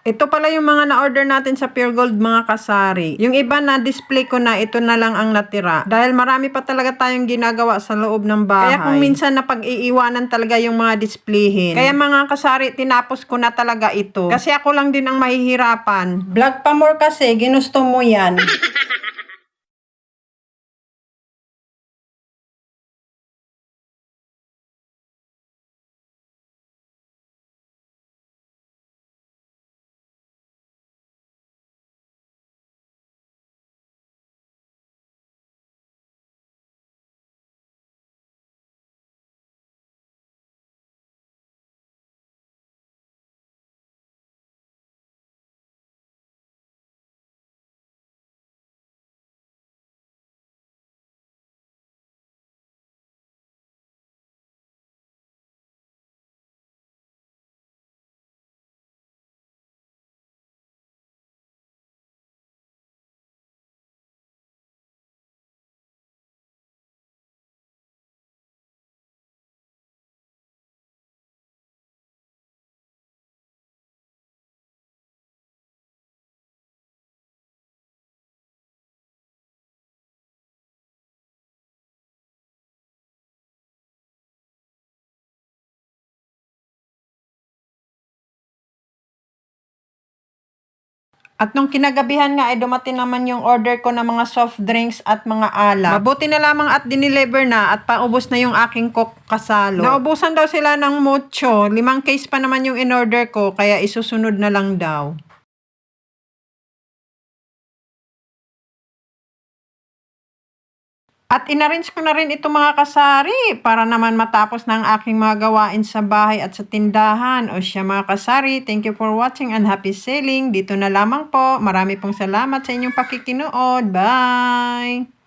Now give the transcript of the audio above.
Ito pala yung mga na-order natin sa Pure Gold mga kasari. Yung iba na display ko na, ito na lang ang natira. Dahil marami pa talaga tayong ginagawa sa loob ng bahay. Kaya kung minsan na pag-iiwanan talaga yung mga displayhin. Kaya mga kasari, tinapos ko na talaga ito. Kasi ako lang din ang mahihirapan. Vlog pa more kasi, ginusto mo yan. At nung kinagabihan nga ay dumating naman yung order ko ng mga soft drinks at mga alak. Mabuti na lamang at dineliver na at paubos na yung aking coke kasalo. Naubusan daw sila ng mucho. 5 case pa naman yung in-order ko kaya isusunod na lang daw. At inarrange ko na rin ito mga kasari para naman matapos na ang aking mga gawain sa bahay at sa tindahan. O siya mga kasari, thank you for watching and happy selling. Dito na lamang po. Marami pong salamat sa inyong pakikinood. Bye!